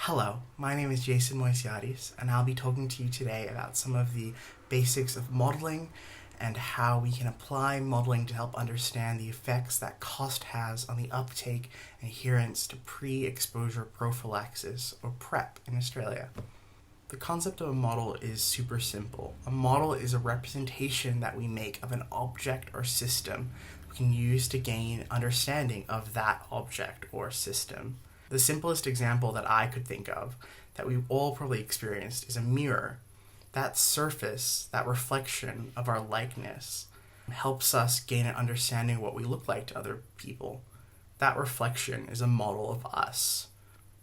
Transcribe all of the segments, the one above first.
Hello, my name is Jason Moisiadis, and I'll be talking to you today about some of the basics of modeling and how we can apply modeling to help understand the effects that cost has on the uptake and adherence to pre-exposure prophylaxis, or PrEP, in Australia. The concept of a model is super simple. A model is a representation that we make of an object or system we can use to gain understanding of that object or system. The simplest example that I could think of, that we've all probably experienced, is a mirror. That surface, that reflection of our likeness, helps us gain an understanding of what we look like to other people. That reflection is a model of us.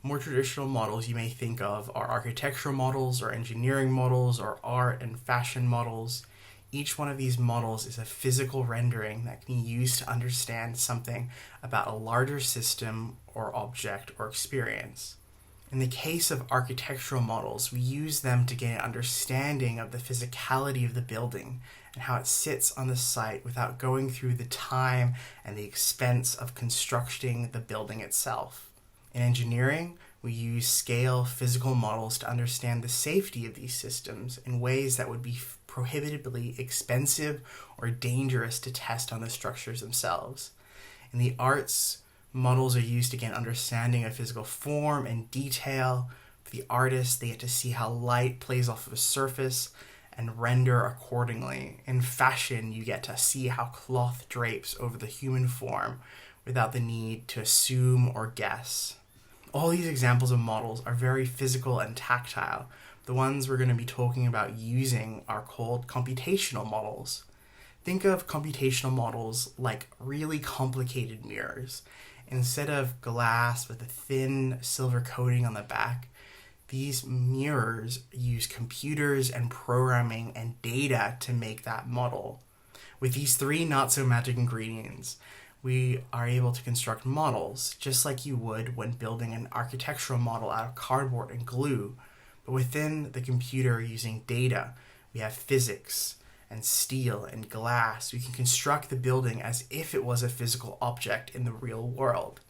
More traditional models you may think of are architectural models or engineering models or art and fashion models. Each one of these models is a physical rendering that can be used to understand something about a larger system or object or experience. In the case of architectural models, we use them to gain an understanding of the physicality of the building and how it sits on the site without going through the time and the expense of constructing the building itself. In engineering, we use scale physical models to understand the safety of these systems in ways that would be prohibitively expensive or dangerous to test on the structures themselves. In the arts, models are used to gain understanding of physical form and detail. For the artist, they get to see how light plays off of a surface and render accordingly. In fashion, you get to see how cloth drapes over the human form without the need to assume or guess. All these examples of models are very physical and tactile. The ones we're going to be talking about using are called computational models. Think of computational models like really complicated mirrors. Instead of glass with a thin silver coating on the back, these mirrors use computers and programming and data to make that model. With these three not-so-magic ingredients, we are able to construct models just like you would when building an architectural model out of cardboard and glue. But within the computer, using data, we have physics and steel and glass. We can construct the building as if it was a physical object in the real world.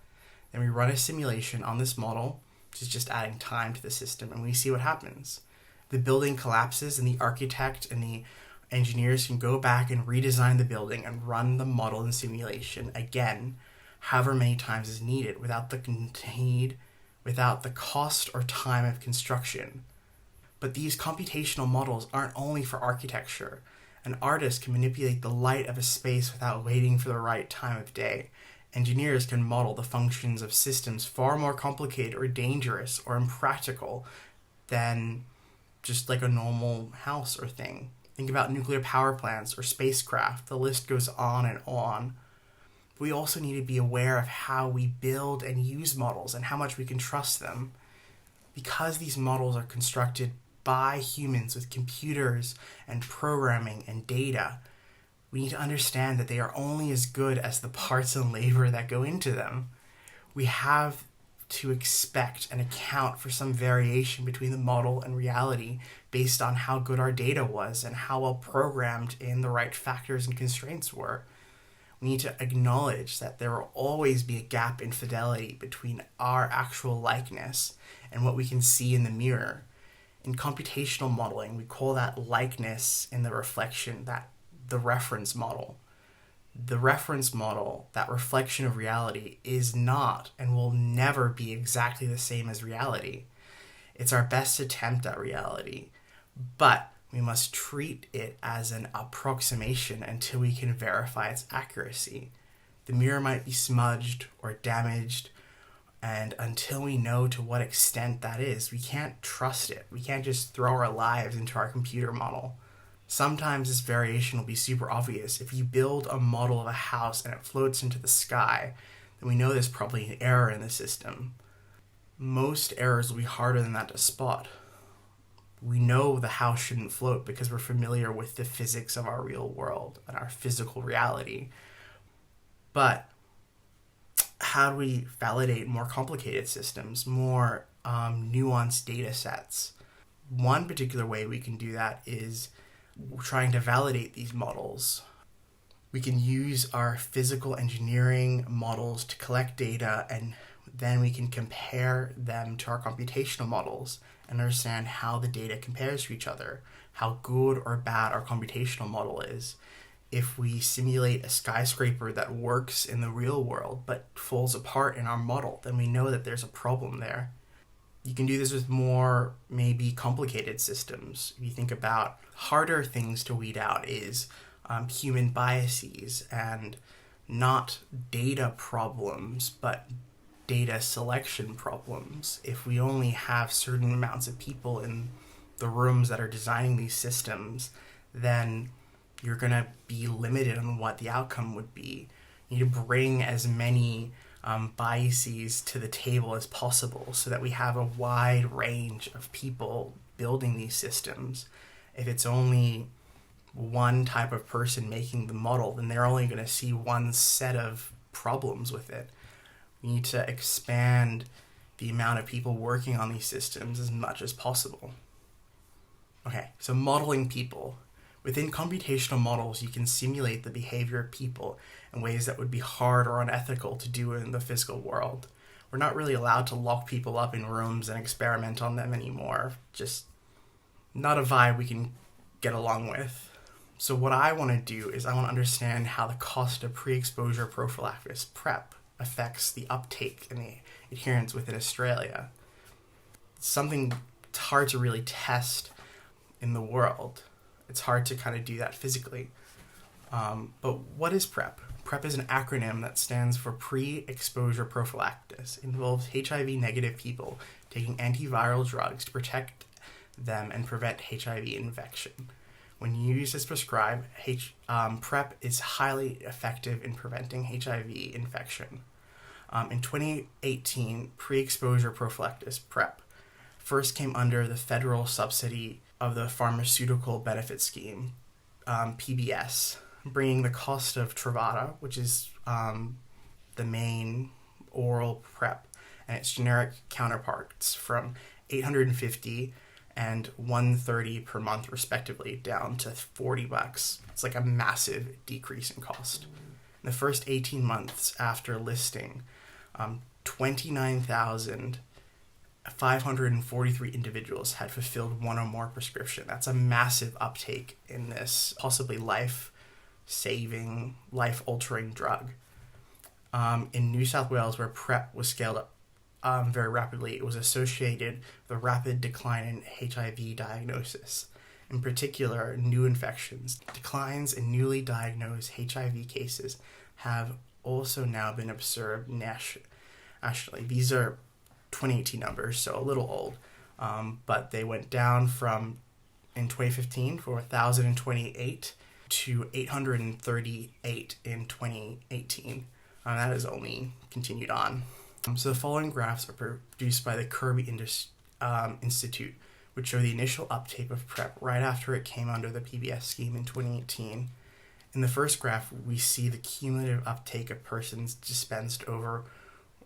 Then we run a simulation on this model, which is just adding time to the system, and we see what happens. The building collapses, and the architect and the engineers can go back and redesign the building and run the model and simulation again, however many times is needed, without the cost or time of construction. But these computational models aren't only for architecture. An artist can manipulate the light of a space without waiting for the right time of day. Engineers can model the functions of systems far more complicated or dangerous or impractical than just like a normal house or thing. Think about nuclear power plants or spacecraft. The list goes on and on. We also need to be aware of how we build and use models and how much we can trust them. Because these models are constructed by humans with computers and programming and data, we need to understand that they are only as good as the parts and labor that go into them. We have to expect and account for some variation between the model and reality based on how good our data was and how well programmed in the right factors and constraints were. We need to acknowledge that there will always be a gap in fidelity between our actual likeness and what we can see in the mirror. In computational modeling, we call that likeness in the reflection, the reference model. The reference model, that reflection of reality, is not and will never be exactly the same as reality. It's our best attempt at reality, but we must treat it as an approximation until we can verify its accuracy. The mirror might be smudged or damaged, and until we know to what extent that is, we can't trust it. We can't just throw our lives into our computer model. Sometimes this variation will be super obvious. If you build a model of a house and it floats into the sky, then we know there's probably an error in the system. Most errors will be harder than that to spot. We know the house shouldn't float because we're familiar with the physics of our real world and our physical reality. But how do we validate more complicated systems, more nuanced data sets? One particular way we can do that is trying to validate these models. We can use our physical engineering models to collect data, and then we can compare them to our computational models and understand how the data compares to each other, how good or bad our computational model is. If we simulate a skyscraper that works in the real world but falls apart in our model, then we know that there's a problem there. You can do this with more maybe complicated systems. If you think about harder things to weed out is human biases and not data problems, but data selection problems. If we only have certain amounts of people in the rooms that are designing these systems, then you're going to be limited on what the outcome would be. You need to bring as many biases to the table as possible so that we have a wide range of people building these systems. If it's only one type of person making the model, then they're only going to see one set of problems with it. We need to expand the amount of people working on these systems as much as possible. Okay, so modeling people. Within computational models, you can simulate the behavior of people in ways that would be hard or unethical to do in the physical world. We're not really allowed to lock people up in rooms and experiment on them anymore. Just not a vibe we can get along with. So what I want to do is I want to understand how the cost of pre-exposure prophylaxis, PrEP, affects the uptake and the adherence within Australia. It's something it's hard to really test in the world. It's hard to kind of do that physically. But what is PrEP? PrEP is an acronym that stands for pre-exposure prophylaxis. It involves HIV-negative people taking antiviral drugs to protect them and prevent HIV infection. When used as prescribed, PrEP is highly effective in preventing HIV infection. In 2018, pre-exposure prophylaxis, PrEP, first came under the federal subsidy of the Pharmaceutical Benefit Scheme, PBS, bringing the cost of Truvada, which is the main oral PrEP, and its generic counterparts from $850 and $130 per month, respectively, down to $40. It's like a massive decrease in cost. In the first 18 months after listing, 29,543 individuals had fulfilled one or more prescription. That's a massive uptake in this possibly life-saving, life-altering drug. In New South Wales, where PrEP was scaled up very rapidly, it was associated with a rapid decline in HIV diagnosis. In particular, new infections. Declines in newly diagnosed HIV cases have also now been observed nationally. These are 2018 numbers, so a little old, but they went down from, in 2015, 4,028 to 838 in 2018. That has only continued on. So the following graphs are produced by the Kirby Institute, which show the initial uptake of PrEP right after it came under the PBS scheme in 2018. In the first graph, we see the cumulative uptake of persons dispensed over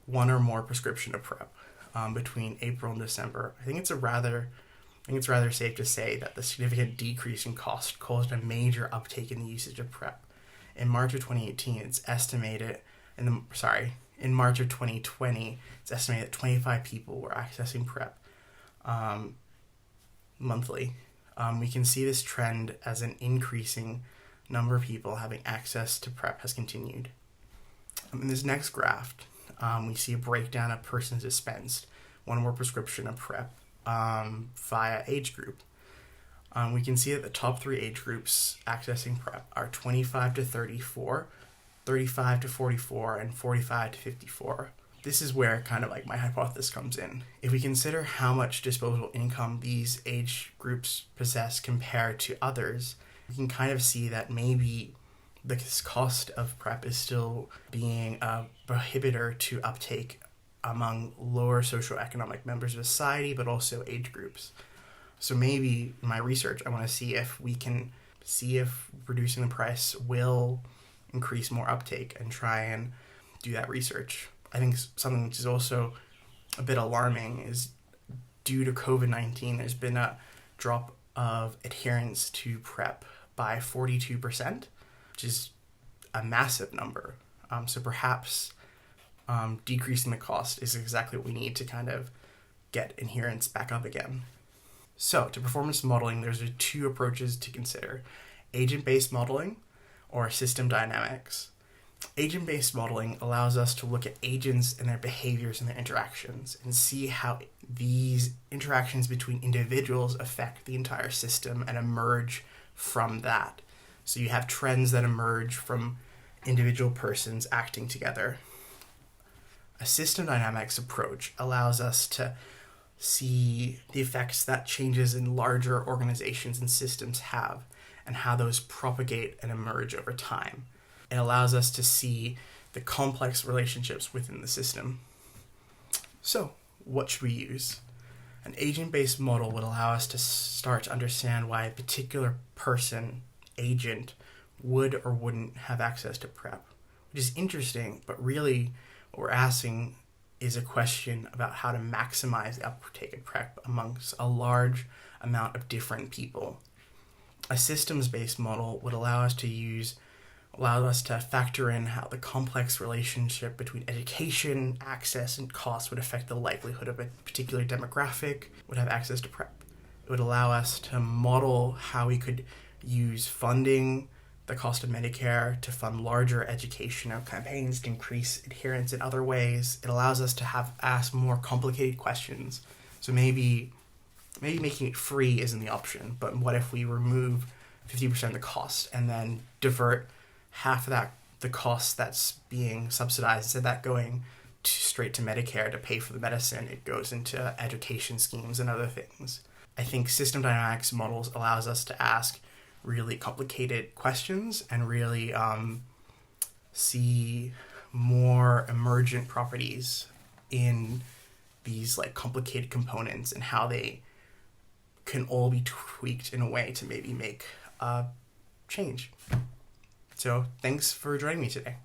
one or more prescription of PrEP between April and December. I think it's rather safe to say that the significant decrease in cost caused a major uptake in the usage of PrEP. In March of 2018, it's estimated in March of 2020, it's estimated that 25 people were accessing PrEP monthly. We can see this trend as an increasing number of people having access to PrEP has continued. In this next graph, we see a breakdown of persons dispensed one or more prescription of PrEP via age group. We can see that the top three age groups accessing PrEP are 25 to 34, 35 to 44, and 45 to 54. This is where kind of like my hypothesis comes in. If we consider how much disposable income these age groups possess compared to others, we can kind of see that maybe the cost of PrEP is still being a prohibitor to uptake among lower socioeconomic members of society, but also age groups. So maybe in my research, I want to see if reducing the price will increase more uptake and try and do that research. I think something which is also a bit alarming is due to COVID-19, there's been a drop of adherence to PrEP by 42%, which is a massive number. So perhaps decreasing the cost is exactly what we need to kind of get adherence back up again. So to performance modeling, there's two approaches to consider: agent-based modeling or system dynamics. Agent-based modeling allows us to look at agents and their behaviors and their interactions and see how these interactions between individuals affect the entire system and emerge from that. So you have trends that emerge from individual persons acting together. A system dynamics approach allows us to see the effects that changes in larger organizations and systems have and how those propagate and emerge over time. It allows us to see the complex relationships within the system. So, what should we use? An agent-based model would allow us to start to understand why a particular person, agent, would or wouldn't have access to PrEP, which is interesting, but really what we're asking is a question about how to maximize the uptake of PrEP amongst a large amount of different people. A systems-based model would allow us to factor in how the complex relationship between education, access, and cost would affect the likelihood of a particular demographic would have access to PrEP. It would allow us to model how we could use funding, the cost of Medicare, to fund larger educational campaigns to increase adherence in other ways. It allows us to ask more complicated questions. So maybe making it free isn't the option, but what if we remove 50% of the cost and then divert half of the cost that's being subsidized, instead of that going straight to Medicare to pay for the medicine, it goes into education schemes and other things. I think system dynamics models allows us to ask really complicated questions and really see more emergent properties in these complicated components and how they can all be tweaked in a way to maybe make a change. So thanks for joining me today.